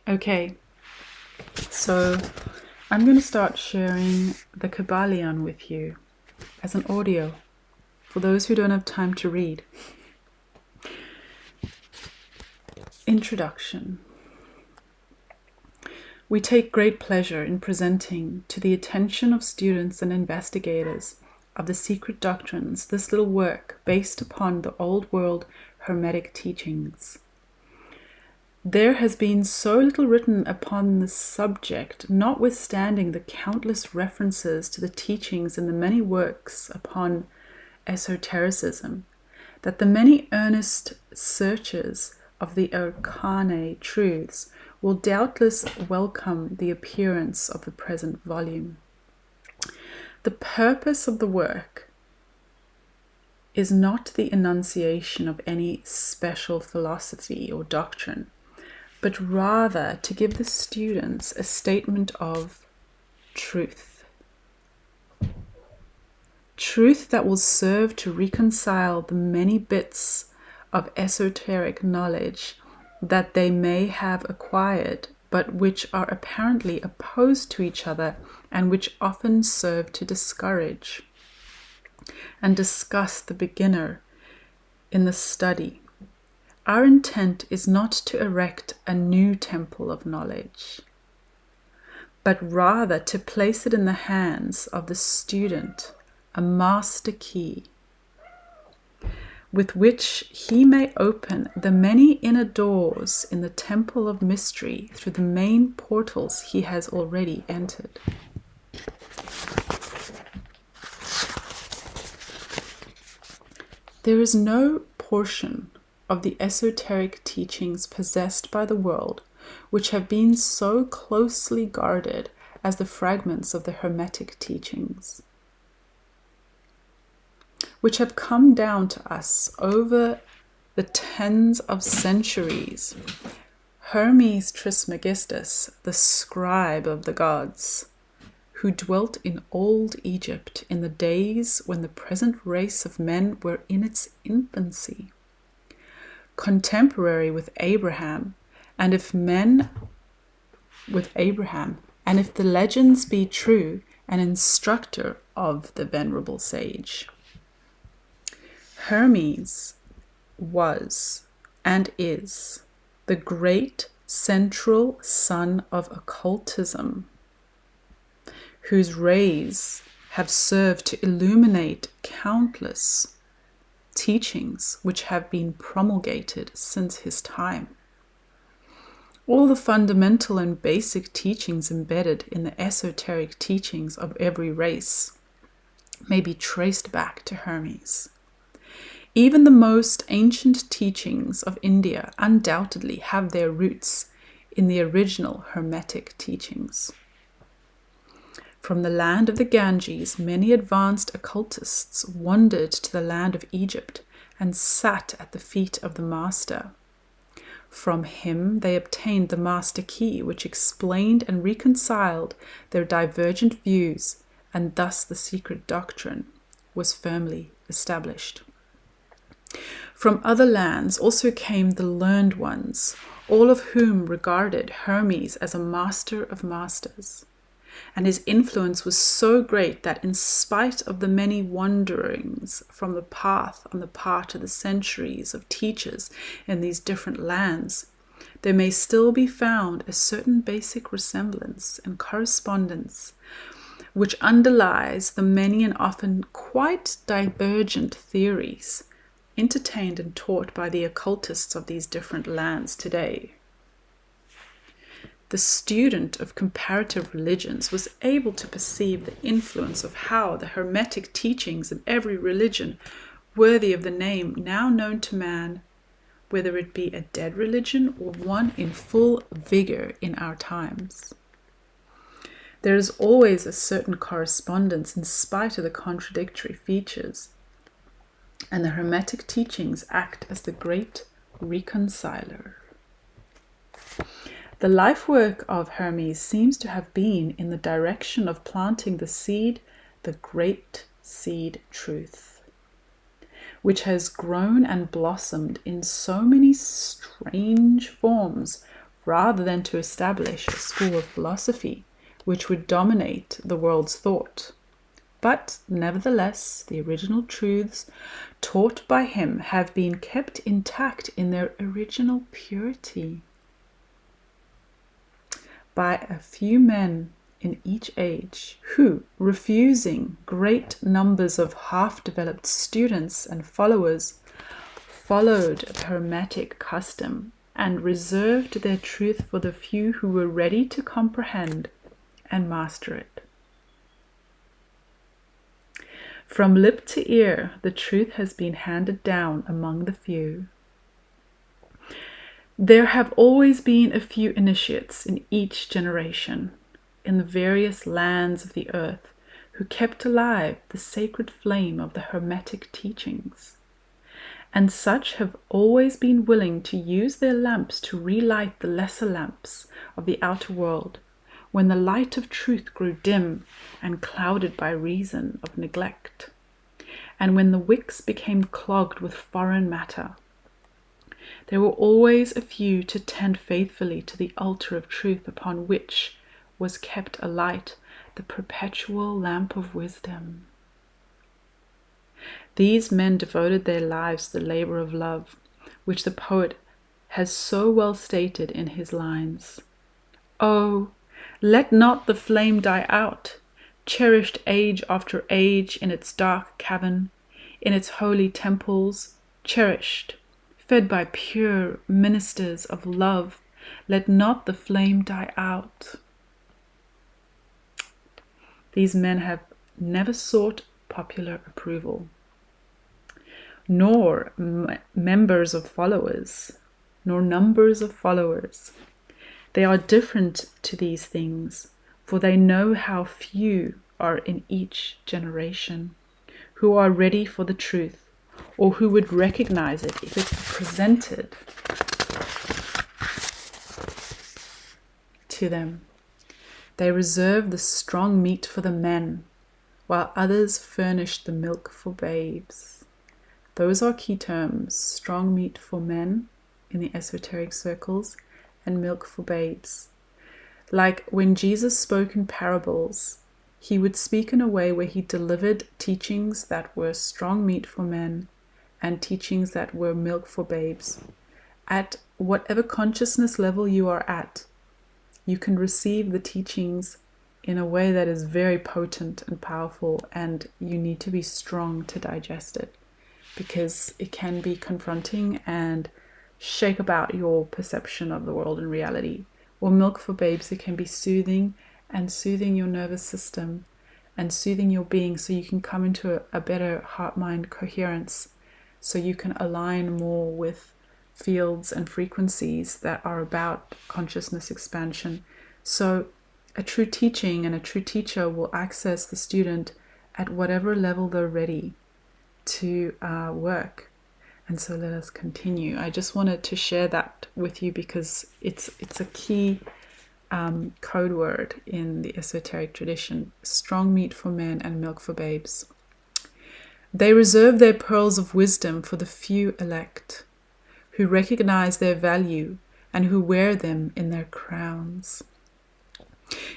Okay, so I'm going to start sharing the Kybalion with you as an audio for those who don't have time to read. Introduction. We take great pleasure in presenting to the attention of students and investigators of the secret doctrines this little work based upon the old world Hermetic teachings. There has been so little written upon the subject, notwithstanding the countless references to the teachings in the many works upon esotericism, that the many earnest searchers of the arcane truths will doubtless welcome the appearance of the present volume. The purpose of the work is not the enunciation of any special philosophy or doctrine, but rather to give the students a statement of truth. Truth that will serve to reconcile the many bits of esoteric knowledge that they may have acquired, but which are apparently opposed to each other and which often serve to discourage and disgust the beginner in the study. Our intent is not to erect a new temple of knowledge, but rather to place it in the hands of the student, a master key, with which he may open the many inner doors in the temple of mystery through the main portals he has already entered. There is no portion of the esoteric teachings possessed by the world which have been so closely guarded as the fragments of the Hermetic teachings, which have come down to us over the tens of centuries. Hermes Trismegistus, the scribe of the gods, who dwelt in old Egypt in the days when the present race of men were in its infancy, contemporary with Abraham, and if the legends be true, an instructor of the venerable sage. Hermes was and is the great central sun of occultism, whose rays have served to illuminate countless teachings which have been promulgated since his time. All the fundamental and basic teachings embedded in the esoteric teachings of every race may be traced back to Hermes. Even the most ancient teachings of India undoubtedly have their roots in the original Hermetic teachings. From the land of the Ganges, many advanced occultists wandered to the land of Egypt and sat at the feet of the master. From him they obtained the master key, which explained and reconciled their divergent views, and thus the secret doctrine was firmly established. From other lands also came the learned ones, all of whom regarded Hermes as a master of masters. And his influence was so great that in spite of the many wanderings from the path on the part of the centuries of teachers in these different lands, there may still be found a certain basic resemblance and correspondence which underlies the many and often quite divergent theories entertained and taught by the occultists of these different lands today. The student of comparative religions was able to perceive the influence of how the Hermetic teachings in every religion worthy of the name now known to man, whether it be a dead religion or one in full vigor in our times. There is always a certain correspondence in spite of the contradictory features, and the Hermetic teachings act as the great reconciler. The life work of Hermes seems to have been in the direction of planting the seed, the great seed truth, which has grown and blossomed in so many strange forms rather than to establish a school of philosophy which would dominate the world's thought. But nevertheless, the original truths taught by him have been kept intact in their original purity by a few men in each age who, refusing great numbers of half-developed students and followers, followed Hermetic custom and reserved their truth for the few who were ready to comprehend and master it. From lip to ear, the truth has been handed down among the few. There have always been a few initiates in each generation, in the various lands of the earth, who kept alive the sacred flame of the Hermetic teachings. And such have always been willing to use their lamps to relight the lesser lamps of the outer world, when the light of truth grew dim and clouded by reason of neglect, and when the wicks became clogged with foreign matter. There were always a few to tend faithfully to the altar of truth upon which was kept alight the perpetual lamp of wisdom. These men devoted their lives to the labor of love, which the poet has so well stated in his lines. Oh, let not the flame die out, cherished age after age in its dark cavern, in its holy temples, cherished, fed by pure ministers of love, let not the flame die out. These men have never sought popular approval, nor members of followers, nor numbers of followers. They are different to these things, for they know how few are in each generation who are ready for the truth, or who would recognize it if it were presented to them. They reserve the strong meat for the men, while others furnish the milk for babes. Those are key terms: strong meat for men in the esoteric circles, and milk for babes. Like when Jesus spoke in parables, he would speak in a way where he delivered teachings that were strong meat for men and teachings that were milk for babes. At whatever consciousness level you are at, you can receive the teachings in a way that is very potent and powerful, and you need to be strong to digest it, because it can be confronting and shake about your perception of the world and reality. Or milk for babes, it can be soothing, and soothing your nervous system and soothing your being, so you can come into a better heart-mind coherence, so you can align more with fields and frequencies that are about consciousness expansion. So a true teaching and a true teacher will access the student at whatever level they're ready to work. And so let us continue. I just wanted to share that with you because it's a key code word in the esoteric tradition: strong meat for men and milk for babes. They reserve their pearls of wisdom for the few elect, who recognize their value and who wear them in their crowns.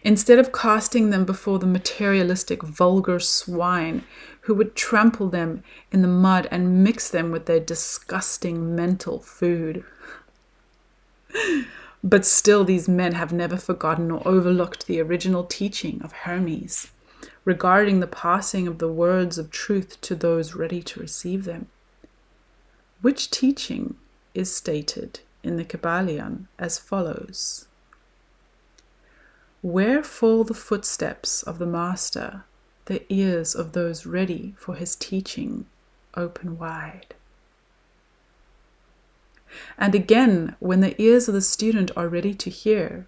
Instead of casting them before the materialistic, vulgar swine who would trample them in the mud and mix them with their disgusting mental food. But still, these men have never forgotten or overlooked the original teaching of Hermes regarding the passing of the words of truth to those ready to receive them, which teaching is stated in the Kybalion as follows: where fall the footsteps of the Master, the ears of those ready for his teaching open wide. And again, when the ears of the student are ready to hear,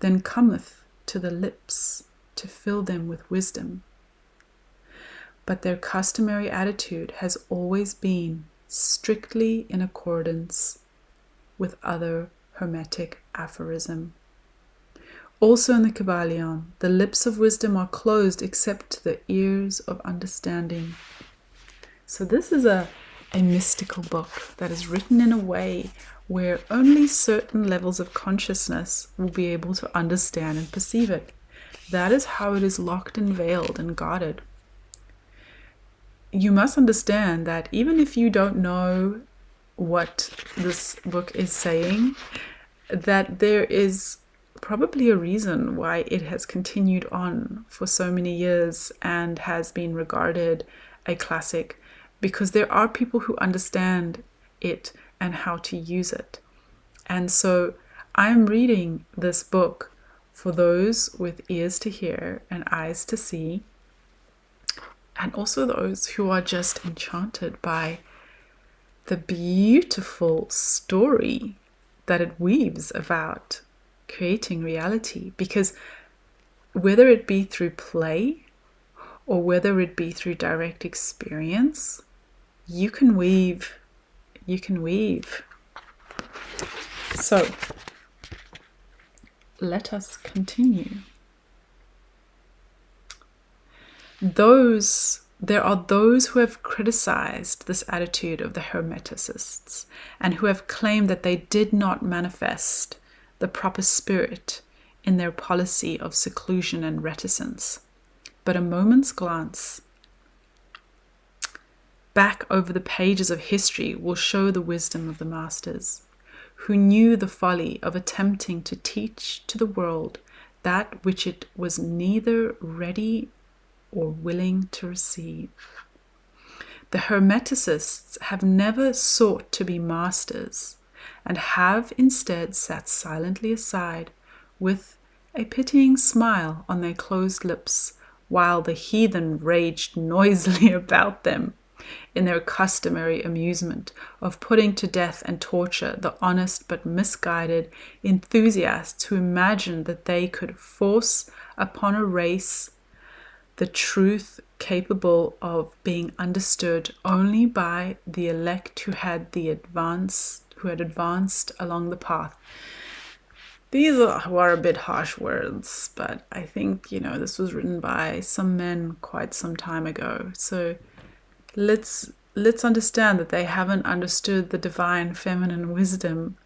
then cometh to the lips to fill them with wisdom. But their customary attitude has always been strictly in accordance with other Hermetic aphorism. Also in the Kybalion, the lips of wisdom are closed except to the ears of understanding. So this is a mystical book that is written in a way where only certain levels of consciousness will be able to understand and perceive it. That is how it is locked and veiled and guarded. You must understand that even if you don't know what this book is saying, that there is probably a reason why it has continued on for so many years and has been regarded a classic, because there are people who understand it and how to use it. And so I'm reading this book for those with ears to hear and eyes to see, and also those who are just enchanted by the beautiful story that it weaves about creating reality. Because whether it be through play or whether it be through direct experience, you can weave. So let us continue. There are those who have criticized this attitude of the Hermeticists and who have claimed that they did not manifest the proper spirit in their policy of seclusion and reticence. But a moment's glance back over the pages of history will show the wisdom of the masters, who knew the folly of attempting to teach to the world that which it was neither ready or willing to receive. The Hermeticists have never sought to be masters and have instead sat silently aside with a pitying smile on their closed lips while the heathen raged noisily about them in their customary amusement of putting to death and torture the honest but misguided enthusiasts who imagined that they could force upon a race the truth capable of being understood only by the elect who had advanced along the path. These were a bit harsh words, but I think, this was written by some men quite some time ago. So let's understand that they haven't understood the divine feminine wisdom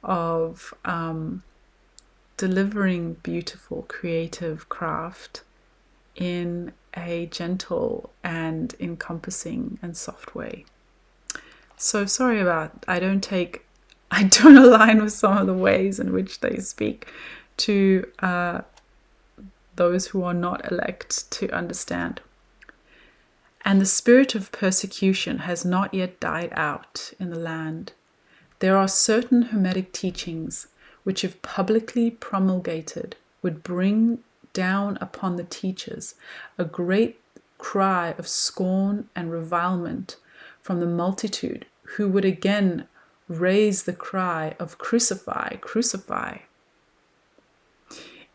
of delivering beautiful creative craft in a gentle and encompassing and soft way. So sorry about I don't align with some of the ways in which they speak to those who are not elect to understand. And the spirit of persecution has not yet died out in the land. There are certain Hermetic teachings which, if publicly promulgated, would bring down upon the teachers a great cry of scorn and revilement from the multitude, who would again raise the cry of crucify, crucify.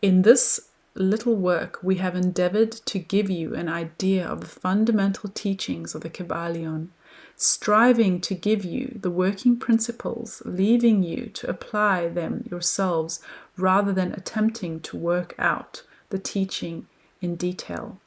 In this little work, we have endeavored to give you an idea of the fundamental teachings of the Kybalion, striving to give you the working principles, leaving you to apply them yourselves rather than attempting to work out the teaching in detail.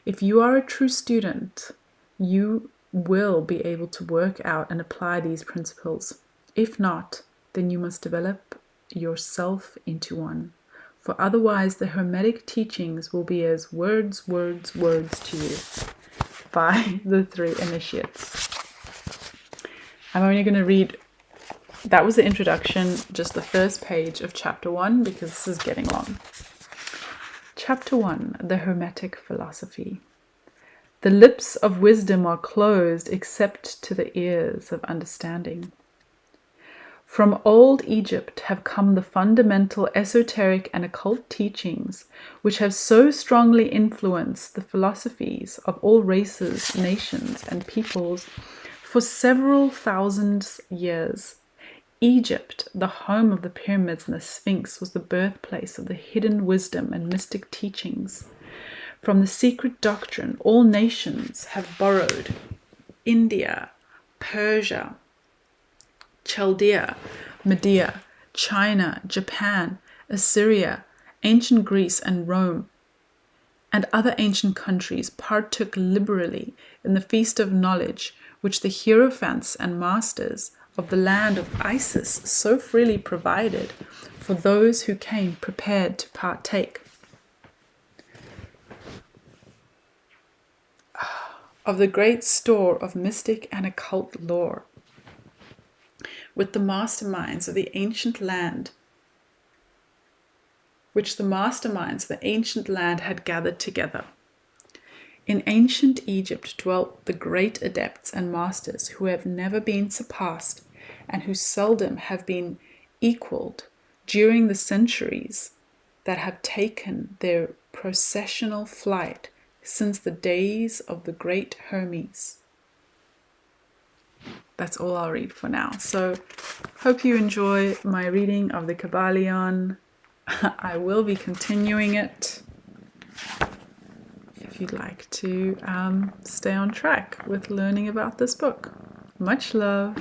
If you are a true student, you will be able to work out and apply these principles. If not, then you must develop yourself into one. For otherwise the Hermetic teachings will be as words to you by the three initiates. I'm only going to read, that was the introduction, just the first page of chapter 1, because this is getting long. Chapter 1, the Hermetic Philosophy. The lips of wisdom are closed except to the ears of understanding. From old Egypt have come the fundamental esoteric and occult teachings which have so strongly influenced the philosophies of all races, nations, and peoples for several thousand years. Egypt, the home of the pyramids and the Sphinx, was the birthplace of the hidden wisdom and mystic teachings. From the secret doctrine all nations have borrowed: India, Persia, Chaldea, Media, China, Japan, Assyria, ancient Greece and Rome, and other ancient countries partook liberally in the feast of knowledge which the hierophants and masters of the land of Isis so freely provided for those who came prepared to partake. Of the great store of mystic and occult lore, with the masterminds of the ancient land, which the masterminds of the ancient land had gathered together. In ancient Egypt dwelt the great adepts and masters who have never been surpassed and who seldom have been equaled during the centuries that have taken their processional flight since the days of the great Hermes. That's all I'll read for now. So, hope you enjoy my reading of the Kybalion. I will be continuing it if you'd like to stay on track with learning about this book. Much love.